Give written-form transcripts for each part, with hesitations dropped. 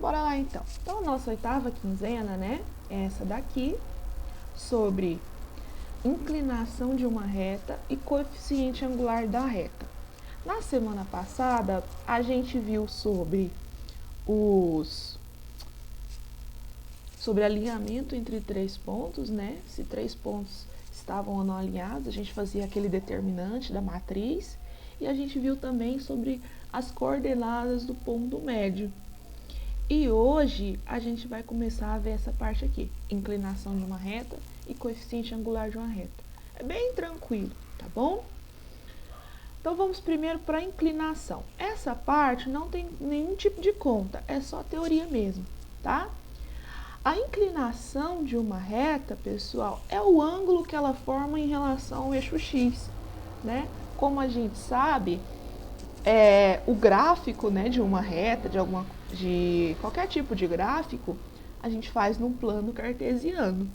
Bora lá então. Então, a nossa oitava quinzena, né, é essa daqui, sobre inclinação de uma reta e coeficiente angular da reta. Na semana passada, a gente viu sobre alinhamento entre três pontos, né? Se três pontos estavam ou não alinhados, a gente fazia aquele determinante da matriz. E a gente viu também sobre as coordenadas do ponto médio. E hoje a gente vai começar a ver essa parte aqui, inclinação de uma reta e coeficiente angular de uma reta. É bem tranquilo, tá bom? Então vamos primeiro para a inclinação. Essa parte não tem nenhum tipo de conta, é só teoria mesmo, tá? A inclinação de uma reta, pessoal, é o ângulo que ela forma em relação ao eixo X, né? Como a gente sabe, o gráfico, né, de uma reta, de qualquer tipo de gráfico, a gente faz num plano cartesiano,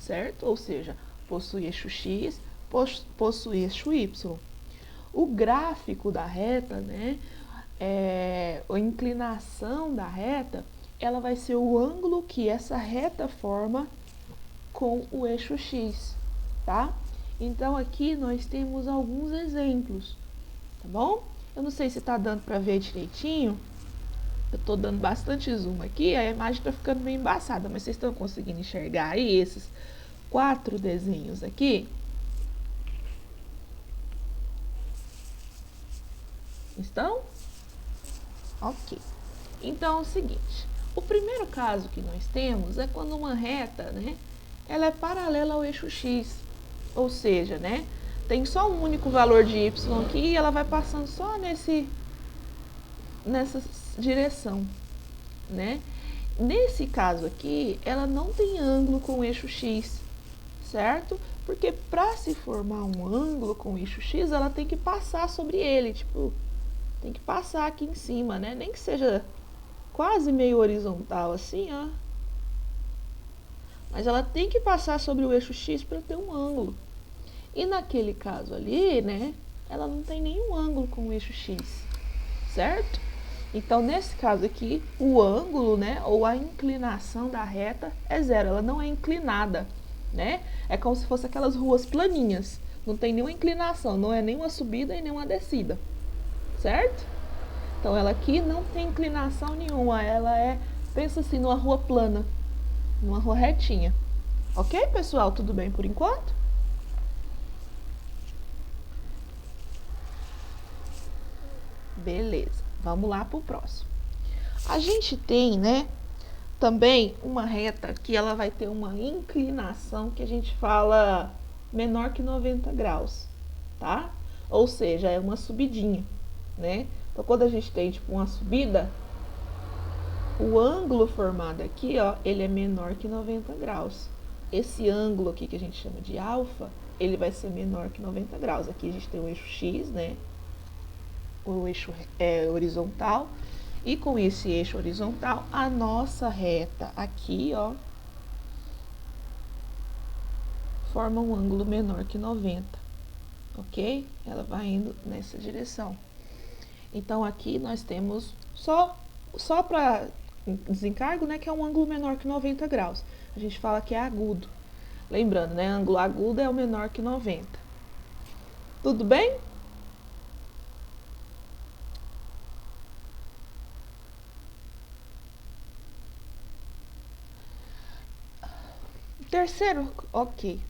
certo? Ou seja, possui eixo X, possui eixo Y. O gráfico da reta, né, a inclinação da reta, ela vai ser o ângulo que essa reta forma com o eixo X, tá? Então, aqui nós temos alguns exemplos, tá bom? Eu não sei se tá dando para ver direitinho. Eu tô dando bastante zoom aqui, a imagem tá ficando meio embaçada, mas vocês estão conseguindo enxergar aí esses 4 desenhos aqui? Estão? Ok. Então é o seguinte, o primeiro caso que nós temos é quando uma reta, né, ela é paralela ao eixo X, ou seja, né, tem só um único valor de y aqui e ela vai passando só nessa direção, né? Nesse caso aqui, ela não tem ângulo com o eixo X, certo? Porque para se formar um ângulo com o eixo X, ela tem que passar sobre ele, tipo, tem que passar aqui em cima, né? Nem que seja quase meio horizontal assim, ó. Mas ela tem que passar sobre o eixo X para ter um ângulo. E naquele caso ali, né, ela não tem nenhum ângulo com o eixo X, certo? Então, nesse caso aqui, o ângulo, né, ou a inclinação da reta é zero, ela não é inclinada, né? É como se fosse aquelas ruas planinhas, não tem nenhuma inclinação, não é nenhuma subida e nenhuma descida, certo? Então, ela aqui não tem inclinação nenhuma, ela pensa assim, numa rua plana, numa rua retinha. Ok, pessoal? Tudo bem por enquanto? Beleza, vamos lá para o próximo. A gente tem, né, também uma reta que ela vai ter uma inclinação que a gente fala menor que 90 graus, tá? Ou seja, é uma subidinha, né? Então, quando a gente tem, tipo, uma subida, o ângulo formado aqui, ó, ele é menor que 90 graus. Esse ângulo aqui que a gente chama de alfa, ele vai ser menor que 90 graus. Aqui a gente tem o eixo X, né? O eixo horizontal. E com esse eixo horizontal, a nossa reta aqui, ó, forma um ângulo menor que 90, ok? Ela vai indo nessa direção. Então, aqui nós temos só para desencargo, né, que é um ângulo menor que 90 graus. A gente fala que é agudo. Lembrando, né, ângulo agudo é o menor que 90. Tudo bem?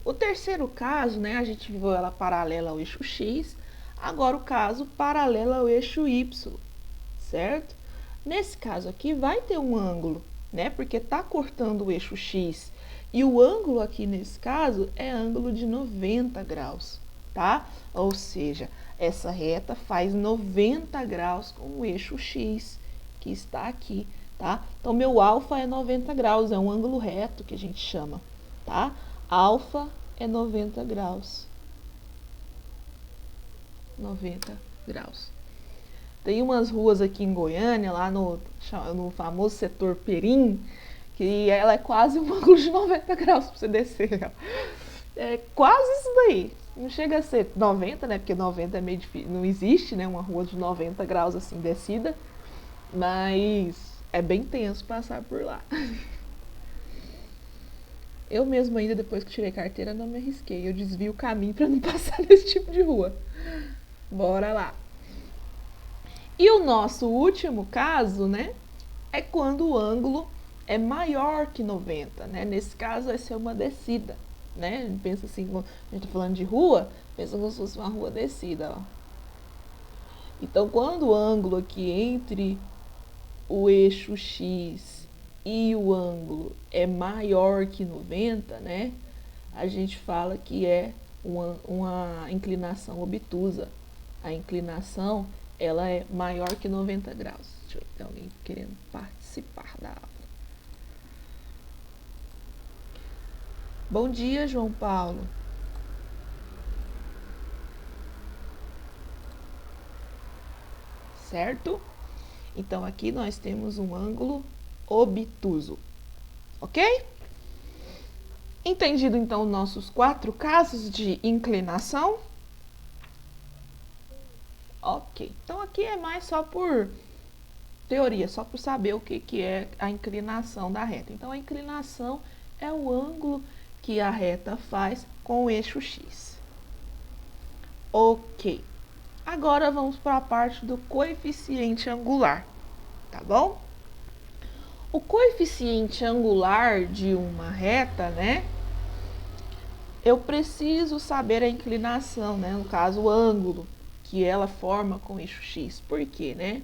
O terceiro caso, né, a gente viu ela paralela ao eixo X, agora o caso paralela ao eixo Y, certo? Nesse caso aqui vai ter um ângulo, né, porque tá cortando o eixo X, e o ângulo aqui nesse caso é ângulo de 90 graus, tá? Ou seja, essa reta faz 90 graus com o eixo X, que está aqui, tá? Então, meu alfa é 90 graus, é um ângulo reto que a gente chama, tá? Alfa é 90 graus. 90 graus. Tem umas ruas aqui em Goiânia, lá no famoso setor Perim, que ela é quase um ângulo de 90 graus para você descer. É quase isso daí. Não chega a ser 90, né? Porque 90 é meio difícil. Não existe, né, uma rua de 90 graus assim descida. Mas É bem tenso passar por lá. Eu mesma ainda, depois que tirei carteira, não me arrisquei. Eu desvio o caminho para não passar nesse tipo de rua. Bora lá. E o nosso último caso, né, é quando o ângulo é maior que 90, né? Nesse caso vai ser uma descida, né? A gente pensa assim, a gente tá falando de rua, pensa como se fosse uma rua descida, ó. Então, quando o ângulo aqui entre o eixo X e o ângulo é maior que 90, né? A gente fala que é uma inclinação obtusa. A inclinação, ela é maior que 90 graus. Deixa eu ver se tem alguém querendo participar da aula. Bom dia, João Paulo. Certo? Então, aqui nós temos um ângulo obtuso. Ok? Entendido, então, nossos 4 casos de inclinação? Ok. Então, aqui é mais só por teoria, só por saber o que é a inclinação da reta. Então, a inclinação é o ângulo que a reta faz com o eixo X. Ok. Agora, vamos para a parte do coeficiente angular, tá bom? O coeficiente angular de uma reta, né? Eu preciso saber a inclinação, né? No caso, o ângulo que ela forma com o eixo X. Por quê, né?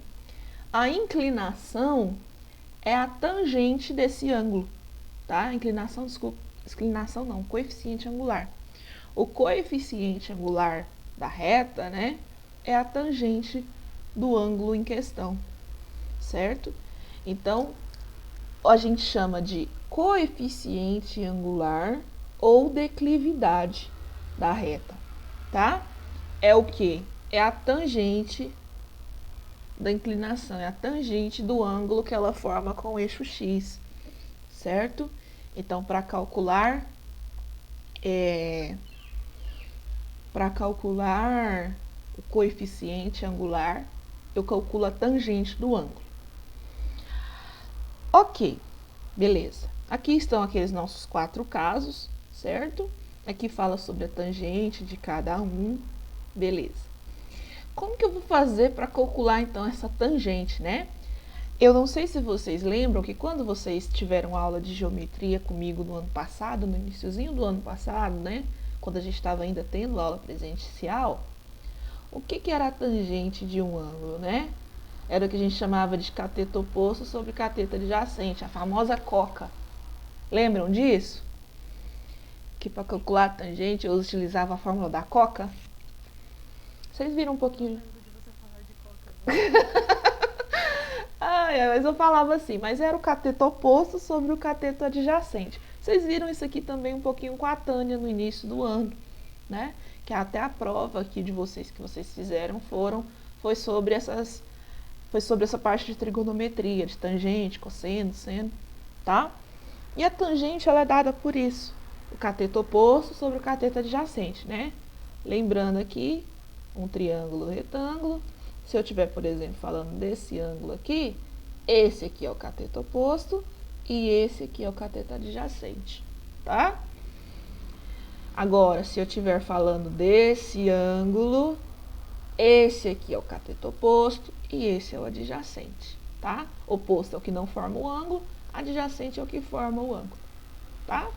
A inclinação é a tangente desse ângulo, tá? Inclinação, desculpa, inclinação não, coeficiente angular. O coeficiente angular da reta, né? É a tangente do ângulo em questão, certo? Então, a gente chama de coeficiente angular ou declividade da reta, tá? É o que? É a tangente da inclinação, é a tangente do ângulo que ela forma com o eixo X, certo? Então, para calcular o coeficiente angular, eu calculo a tangente do ângulo. Ok, beleza. Aqui estão aqueles nossos 4 casos, certo? Aqui fala sobre a tangente de cada um, beleza. Como que eu vou fazer para calcular, então, essa tangente, né? Eu não sei se vocês lembram que quando vocês tiveram aula de geometria comigo no ano passado, no iniciozinho do ano passado, né? Quando a gente estava ainda tendo aula presencial, o que era a tangente de um ângulo, né? Era o que a gente chamava de cateto oposto sobre cateto adjacente, a famosa coca. Lembram disso? Que para calcular a tangente eu utilizava a fórmula da coca. Vocês viram um pouquinho? Mas eu falava assim, mas era o cateto oposto sobre o cateto adjacente. Vocês viram isso aqui também um pouquinho com a Tânia no início do ano, né? Que até a prova aqui de vocês que vocês fizeram foi sobre essa parte de trigonometria, de tangente, cosseno, seno, tá? E a tangente, ela é dada por isso, o cateto oposto sobre o cateto adjacente, né? Lembrando aqui, um triângulo retângulo, se eu estiver, por exemplo, falando desse ângulo aqui, esse aqui é o cateto oposto e esse aqui é o cateto adjacente, tá? Agora, se eu estiver falando desse ângulo, esse aqui é o cateto oposto e esse é o adjacente, tá? Oposto é o que não forma o ângulo, adjacente é o que forma o ângulo, tá?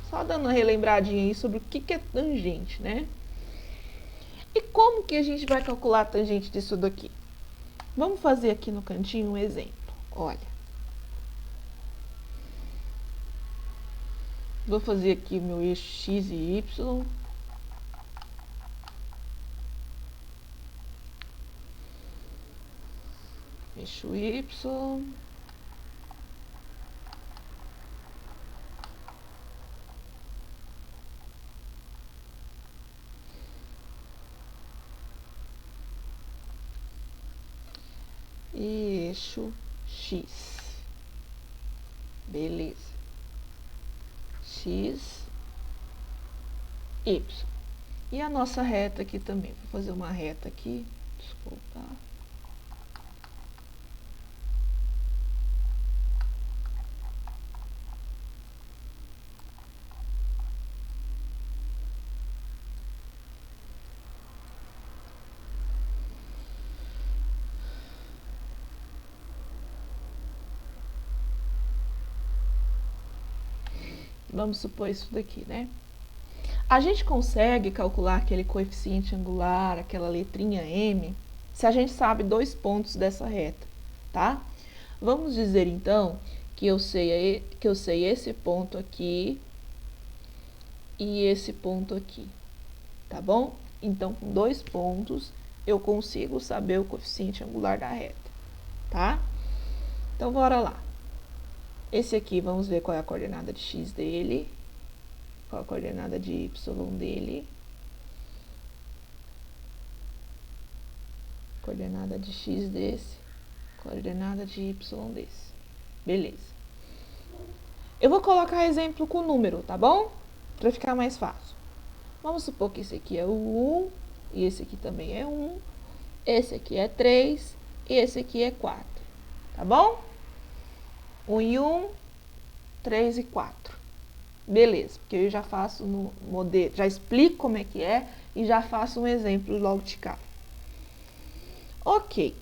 Só dando uma relembradinha aí sobre o que é tangente, né? E como que a gente vai calcular a tangente disso daqui? Vamos fazer aqui no cantinho um exemplo. Olha. Vou fazer aqui o meu eixo X e Y. Eixo Y. E eixo X. Beleza. X, Y. E a nossa reta aqui também. Vou fazer uma reta aqui. Desculpa. Vamos supor isso daqui, né? A gente consegue calcular aquele coeficiente angular, aquela letrinha M, se a gente sabe 2 pontos dessa reta, tá? Vamos dizer, então, que eu sei esse ponto aqui e esse ponto aqui, tá bom? Então, com 2 pontos, eu consigo saber o coeficiente angular da reta, tá? Então, bora lá. Esse aqui, vamos ver qual é a coordenada de x dele, qual a coordenada de y dele, coordenada de x desse, coordenada de y desse. Beleza. Eu vou colocar exemplo com número, tá bom? Para ficar mais fácil. Vamos supor que esse aqui é o 1, e esse aqui também é 1, esse aqui é 3, e esse aqui é 4, tá bom? 1 e 1, 3 e 4. Beleza, porque eu já faço no modelo, já explico como é que é e já faço um exemplo logo de cá. Ok.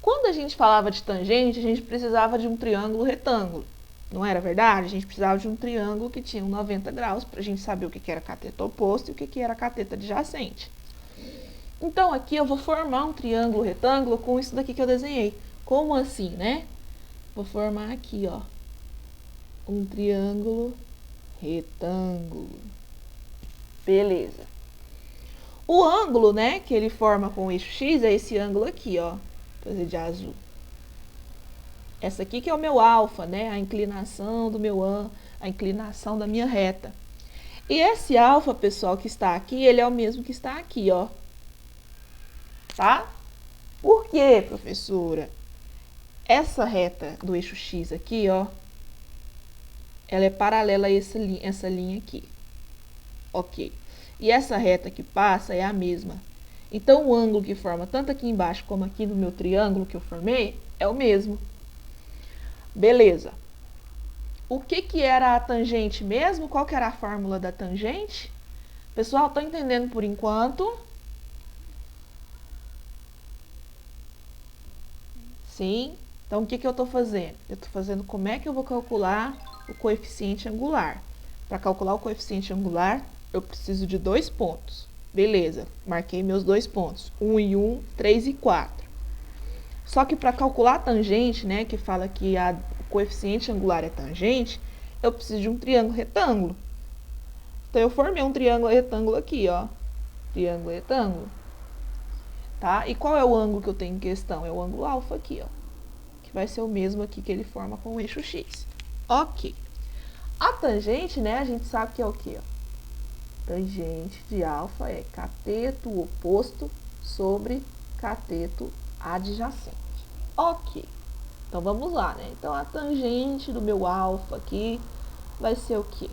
Quando a gente falava de tangente, a gente precisava de um triângulo retângulo. Não era verdade? A gente precisava de um triângulo que tinha 90 graus para a gente saber o que era cateto oposto e o que era cateto adjacente. Então, aqui eu vou formar um triângulo retângulo com isso daqui que eu desenhei. Como assim, né? Vou formar aqui, ó, um triângulo retângulo. Beleza. O ângulo, né, que ele forma com o eixo X é esse ângulo aqui, ó. Vou fazer de azul. Essa aqui que é o meu alfa, né, a inclinação do meu a inclinação da minha reta. E esse alfa, pessoal, que está aqui, ele é o mesmo que está aqui, ó. Tá? Por quê, professora? Essa reta do eixo X aqui, ó, ela é paralela a essa linha aqui. Ok. E essa reta que passa é a mesma. Então, o ângulo que forma tanto aqui embaixo como aqui no meu triângulo que eu formei é o mesmo. Beleza. O que era a tangente mesmo? Qual que era a fórmula da tangente? Pessoal, tá entendendo por enquanto? Sim. Então, o que eu estou fazendo? Eu estou fazendo como é que eu vou calcular o coeficiente angular. Para calcular o coeficiente angular, eu preciso de 2 pontos. Beleza, marquei meus 2 pontos. 1 e 1, 3 e 4. Só que para calcular a tangente, né, que fala que o coeficiente angular é tangente, eu preciso de um triângulo retângulo. Então, eu formei um triângulo retângulo aqui, ó. Triângulo retângulo. Tá? E qual é o ângulo que eu tenho em questão? É o ângulo alfa aqui, ó. Que vai ser o mesmo aqui que ele forma com o eixo X. Ok. A tangente, né, a gente sabe que é o quê? Tangente de alfa é cateto oposto sobre cateto adjacente. Ok. Então, vamos lá, né? Então, a tangente do meu alfa aqui vai ser o quê?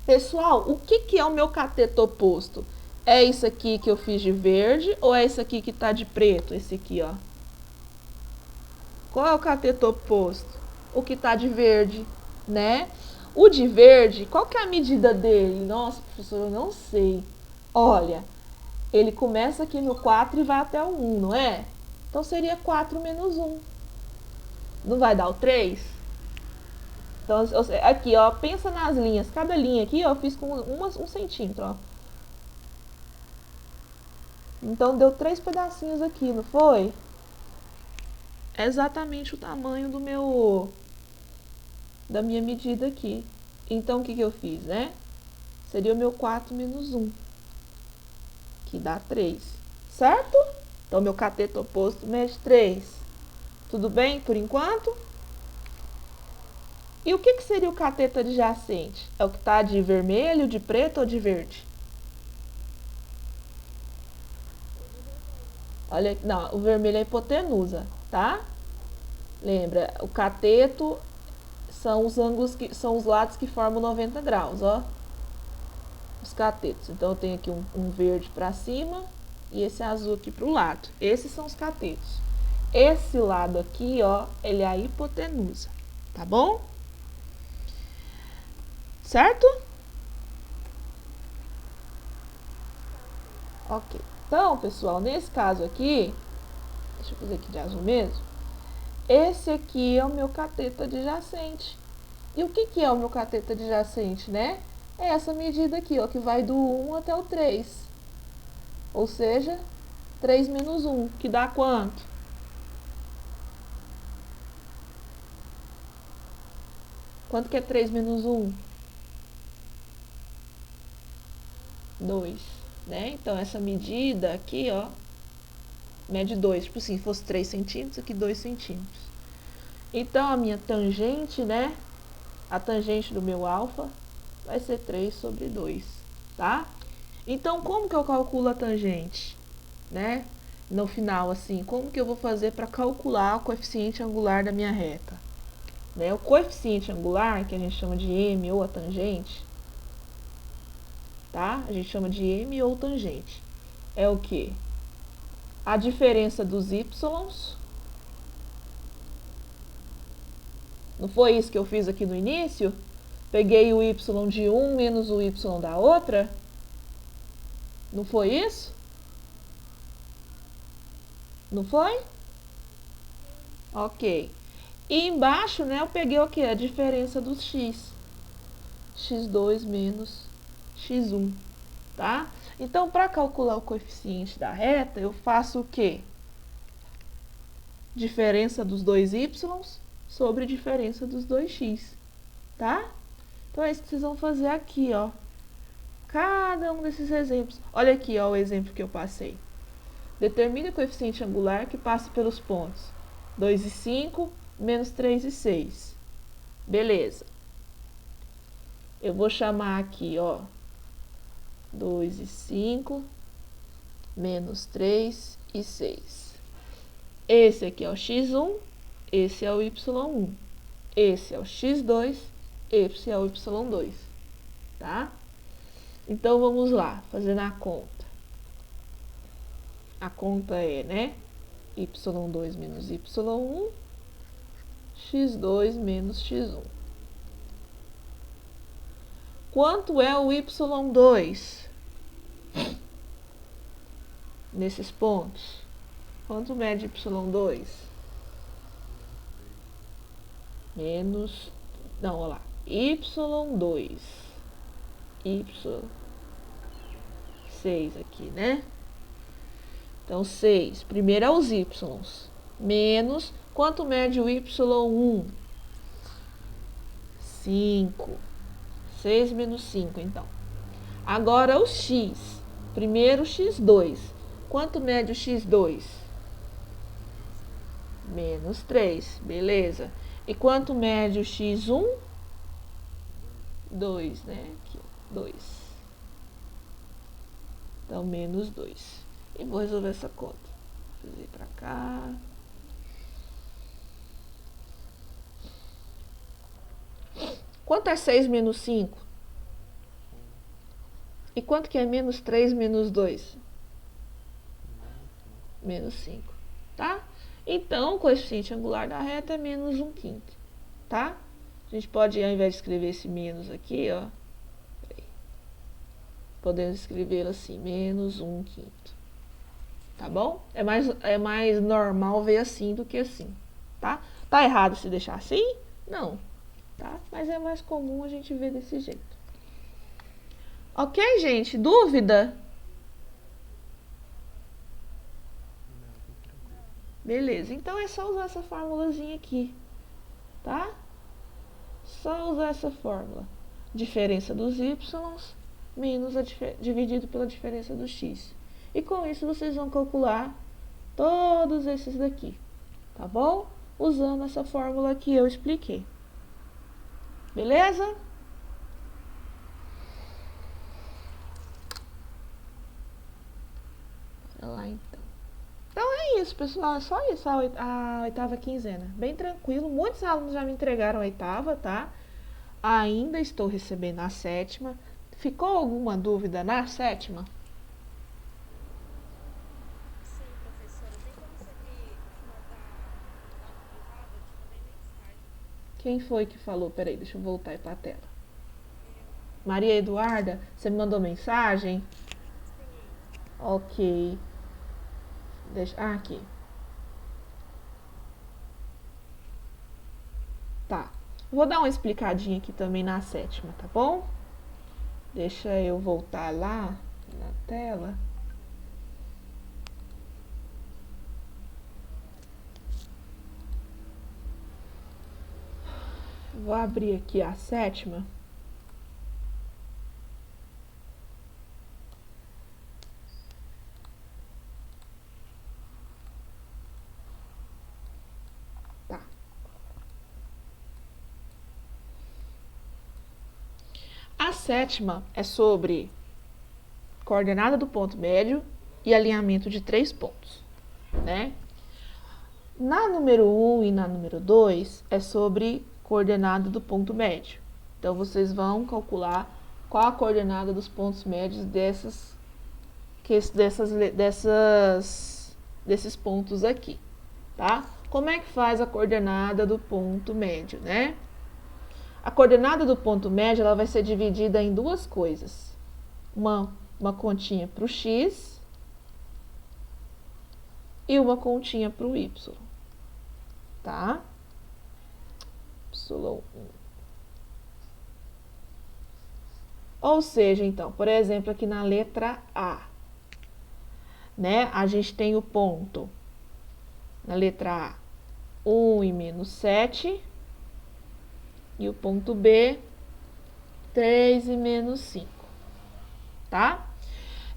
Pessoal, o que é o meu cateto oposto? É isso aqui que eu fiz de verde ou é isso aqui que tá de preto? Esse aqui, ó. Qual é o cateto oposto? O que tá de verde, né? O de verde, qual que é a medida dele? Nossa, professor, eu não sei. Olha, ele começa aqui no 4 e vai até o 1, não é? Então, seria 4 menos 1. Não vai dar o 3? Então, aqui, ó, pensa nas linhas. Cada linha aqui, ó, eu fiz com 1 centímetro, ó. Então, deu 3 pedacinhos aqui, não foi? É exatamente o tamanho da minha medida aqui. Então, o que eu fiz, né? Seria o meu 4 menos 1, que dá 3, certo? Então, meu cateto oposto mede 3. Tudo bem por enquanto? E o que seria o cateto adjacente? É o que está de vermelho, de preto ou de verde? Olha, não, o vermelho é a hipotenusa, tá? Lembra, o cateto são os ângulos que são os lados que formam 90 graus, ó. Os catetos. Então, eu tenho aqui um verde para cima e esse azul aqui para o lado. Esses são os catetos. Esse lado aqui, ó, ele é a hipotenusa, tá bom? Certo? Ok. Então, pessoal, nesse caso aqui, deixa eu fazer aqui de azul mesmo. Esse aqui é o meu cateto adjacente. E o que é o meu cateto adjacente, né? É essa medida aqui, ó, que vai do 1 até o 3. Ou seja, 3 menos 1, que dá quanto? Quanto que é 3 menos 1? 2, né? Então, essa medida aqui, ó, mede 2. Tipo assim, se fosse 3 centímetros, aqui 2 centímetros. Então, a minha tangente, né? A tangente do meu alfa vai ser 3 sobre 2, tá? Então, como que eu calculo a tangente, né? No final, assim, como que eu vou fazer para calcular o coeficiente angular da minha reta? Né? O coeficiente angular, que a gente chama de m ou a tangente, tá? A gente chama de m ou tangente. É o que? A diferença dos y's. Não foi isso que eu fiz aqui no início? Peguei o y de um menos o y da outra? Não foi isso? Não foi? Ok. E embaixo, né, eu peguei o que? A diferença dos x. x2 menos x1, tá? Então, para calcular o coeficiente da reta, eu faço o quê? Diferença dos dois y sobre diferença dos dois x, tá? Então, é isso que vocês vão fazer aqui, ó. Cada um desses exemplos. Olha aqui, ó, o exemplo que eu passei. Determine o coeficiente angular que passa pelos pontos 2 e 5, menos 3 e 6. Beleza. Eu vou chamar aqui, ó, 2 e 5, menos 3 e 6. Esse aqui é o x1, esse é o y1. Esse é o x2, esse é o y2, tá? Então, vamos lá, fazendo a conta. A conta é, né, y2 menos y1, x2 menos x1. Quanto é o y2 nesses pontos? Quanto mede y2? Menos, não, olha lá, y2, y6 aqui, né? Então, 6, primeiro é os y's, menos, quanto mede o y1? 5, 6 menos 5, então. Agora, o x, primeiro x2, quanto mede o x2? Menos 3, beleza. E quanto mede o x1? 2, né? Aqui, 2. Então, menos 2. E vou resolver essa conta. Vou fazer pra cá. Quanto é 6 menos 5? E quanto que é menos 3 menos 2? Menos 5, tá? Então, o coeficiente angular da reta é menos 1/5, tá? A gente pode, ao invés de escrever esse menos aqui, ó, podemos escrever assim, menos 1/5. Tá bom? É mais normal ver assim do que assim, tá? Tá errado se deixar assim? Não, tá? Mas é mais comum a gente ver desse jeito. Ok, gente? Dúvida? Beleza, então é só usar essa formulazinha aqui, tá? Só usar essa fórmula. Diferença dos y menos dividido pela diferença do x. E com isso vocês vão calcular todos esses daqui, tá bom? Usando essa fórmula que eu expliquei. Beleza? Bora lá então. Então é isso, pessoal. É só isso a oitava quinzena. Bem tranquilo. Muitos alunos já me entregaram a oitava, tá? Ainda estou recebendo a sétima. Ficou alguma dúvida na sétima? Sim, professora. Tem como você me mandar lá no privado? Eu te mandei mensagem. Quem foi que falou? Peraí, deixa eu voltar aí pra tela. Eu. Maria Eduarda, você me mandou mensagem? Sim. Ok. Deixa, aqui. Tá. Vou dar uma explicadinha aqui também na sétima, tá bom? Deixa eu voltar lá na tela. Vou abrir aqui a sétima. Tá. A sétima é sobre coordenada do ponto médio e alinhamento de 3 pontos, né? Na número 1 e na número 2 é sobre coordenada do ponto médio. Então, vocês vão calcular qual a coordenada dos pontos médios desses pontos aqui, tá? Como é que faz a coordenada do ponto médio, né? A coordenada do ponto médio ela vai ser dividida em duas coisas. Uma continha para o x e uma continha para o y, tá? Y1. Ou seja, então, por exemplo, aqui na letra A, né? A gente tem o ponto, na letra A, 1 e menos 7, e o ponto B, 3 e menos 5, tá?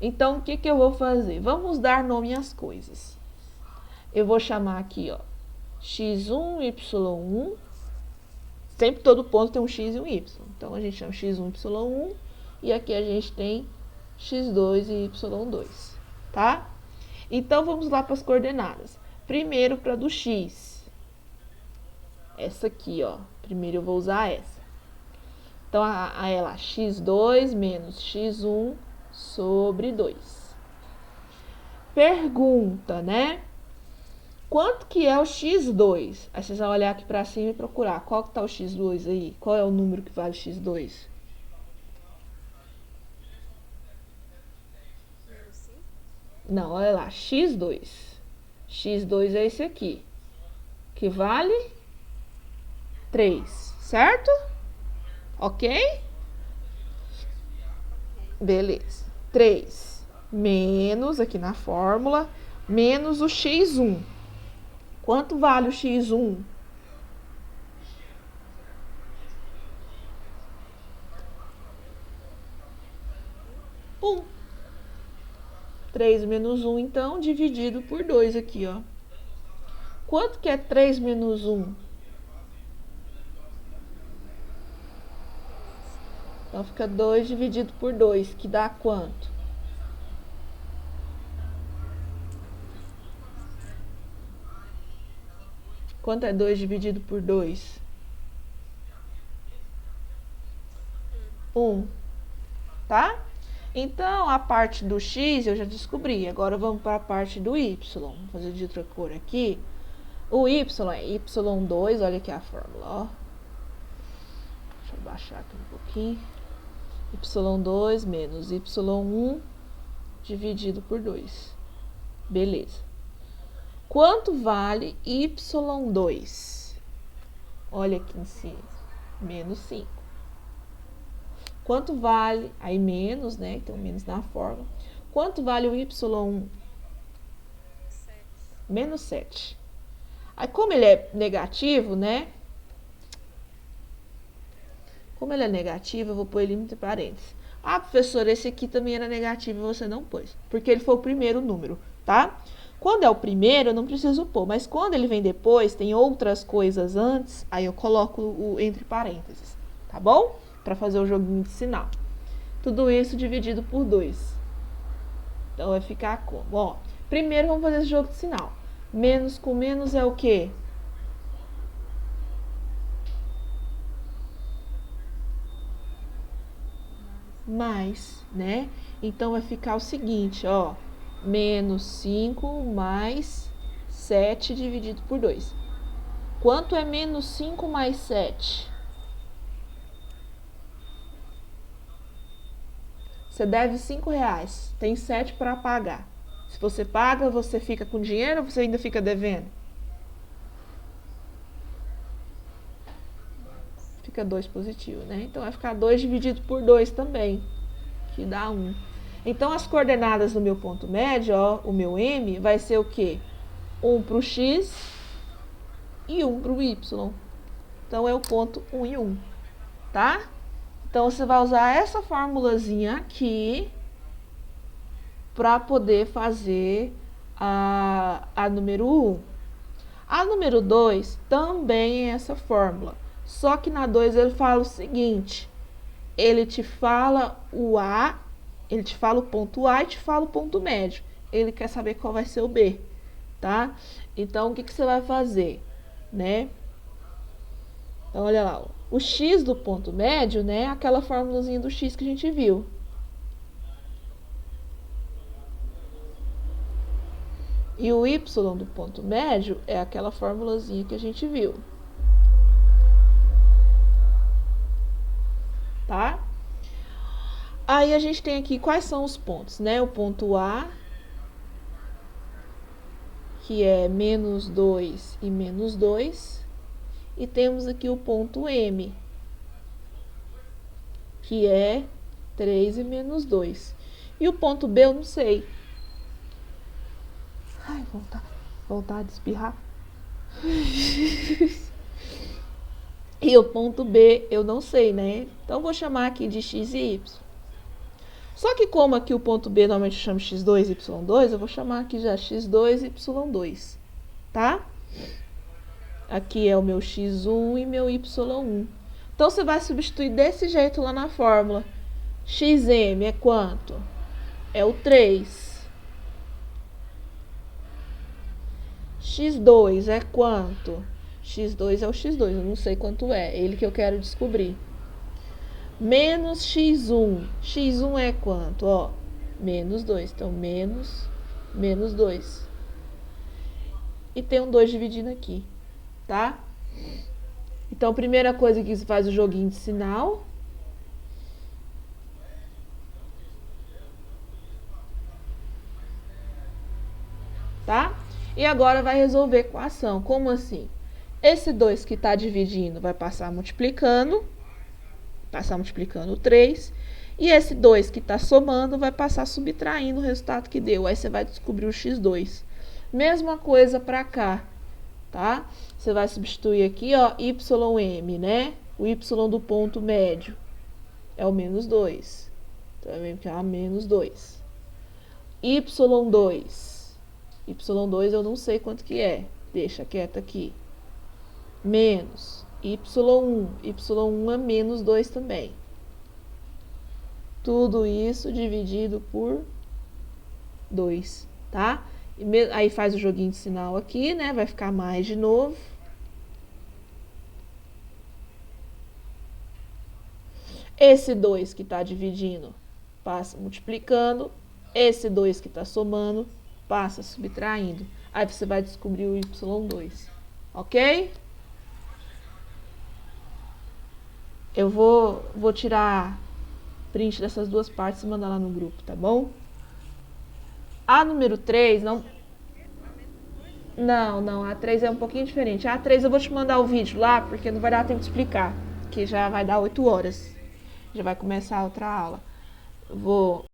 Então, o que eu vou fazer? Vamos dar nome às coisas. Eu vou chamar aqui, ó, x1, y1. Sempre todo ponto tem um x e um y. Então, a gente chama x1, y1. E aqui a gente tem x2 e y2, tá? Então, vamos lá para as coordenadas. Primeiro, para do x. Essa aqui, ó. Primeiro eu vou usar essa. Então, ela x2 menos x1 sobre 2. Pergunta, né? Quanto que é o x2? Aí vocês vão olhar aqui para cima e procurar. Qual que tá o x2 aí? Qual é o número que vale x2? Não, olha lá, x2. x2 é esse aqui, que vale 3, certo? Ok? Beleza. 3 menos, aqui na fórmula, menos o x1. Quanto vale o x1? Um. 3 menos 1, então, dividido por 2 aqui, ó. Quanto que é 3 menos 1? Então, fica 2 dividido por 2, que dá quanto? Quanto é 2 dividido por 2? 1. Tá? Então, a parte do x eu já descobri. Agora, vamos para a parte do y. Vamos fazer de outra cor aqui. O y é y2, olha aqui a fórmula, ó. Deixa eu baixar aqui um pouquinho. y2 menos y1 dividido por 2. Beleza. Quanto vale y2? Olha aqui em cima. Menos 5. Quanto vale, aí menos, né? Então, menos na fórmula. Quanto vale o y1? 7. Menos 7. Aí, como ele é negativo, né? Como ele é negativo, eu vou pôr ele entre parênteses. Ah, professor, esse aqui também era negativo e você não pôs. Porque ele foi o primeiro número, tá? Quando é o primeiro, eu não preciso pôr. Mas quando ele vem depois, tem outras coisas antes, aí eu coloco o entre parênteses, tá bom? Para fazer o joguinho de sinal. Tudo isso dividido por 2. Então, vai ficar como? Ó, primeiro vamos fazer esse jogo de sinal. Menos com menos é o quê? Mais, né? Então, vai ficar o seguinte, ó. Menos 5 mais 7 dividido por 2. Quanto é menos 5 mais 7? Você deve R$5. Tem 7 para pagar. Se você paga, você fica com dinheiro ou você ainda fica devendo? fica 2 positivo, né? Então vai ficar 2 dividido por 2 também, que dá 1. Então as coordenadas do meu ponto médio, ó, o meu M, vai ser o quê? 1 para o X e 1 para o Y. Então é o ponto 1 e 1, tá? Então você vai usar essa formulazinha aqui para poder fazer a número 1. A número 2 também é essa fórmula, só que na 2 ele fala o seguinte, ele te fala o A, ele te fala o ponto A e te fala o ponto médio. Ele quer saber qual vai ser o B, tá? Então, o que você vai fazer, né? Então, olha lá, o X do ponto médio, né? Aquela formulazinha do X que a gente viu. E o Y do ponto médio é aquela formulazinha que a gente viu. Tá? Aí a gente tem aqui quais são os pontos, né? O ponto A, que é menos 2 e menos 2. E temos aqui o ponto M, que é 3 e menos 2. E o ponto B eu não sei. Ai, vontade de espirrar. E o ponto B eu não sei, né? Então, vou chamar aqui de X e Y. Só que como aqui o ponto B normalmente eu chamo X2 e Y2, eu vou chamar aqui já X2 e Y2, tá? Aqui é o meu X1 e meu Y1. Então, você vai substituir desse jeito lá na fórmula. XM é quanto? É o 3. X2 é quanto? X2 é o X2, eu não sei quanto é, ele que eu quero descobrir. Menos X1. X1 é quanto? Ó, menos 2, então menos 2. E tem um 2 dividindo aqui, tá? Então, primeira coisa que você faz o joguinho de sinal. Tá? E agora vai resolver com a ação. Como assim? Esse 2 que está dividindo vai passar multiplicando o 3. E esse 2 que está somando vai passar subtraindo o resultado que deu. Aí você vai descobrir o x2. Mesma coisa para cá, tá? Você vai substituir aqui, ó, ym, né? O y do ponto médio é o menos 2. Então, vai ficar menos 2. y2. Y2 eu não sei quanto que é. Deixa quieto aqui. Menos Y1. Y1 é menos 2 também. Tudo isso dividido por 2, tá? Aí faz o joguinho de sinal aqui, né? Vai ficar mais de novo. Esse 2 que está dividindo passa multiplicando. Esse 2 que está somando passa subtraindo. Aí você vai descobrir o y2, ok? Eu vou tirar print dessas duas partes e mandar lá no grupo, tá bom? A número 3, não, a 3 é um pouquinho diferente. A 3 eu vou te mandar o vídeo lá, porque não vai dar tempo de explicar, que já vai dar 8 horas. Já vai começar a outra aula.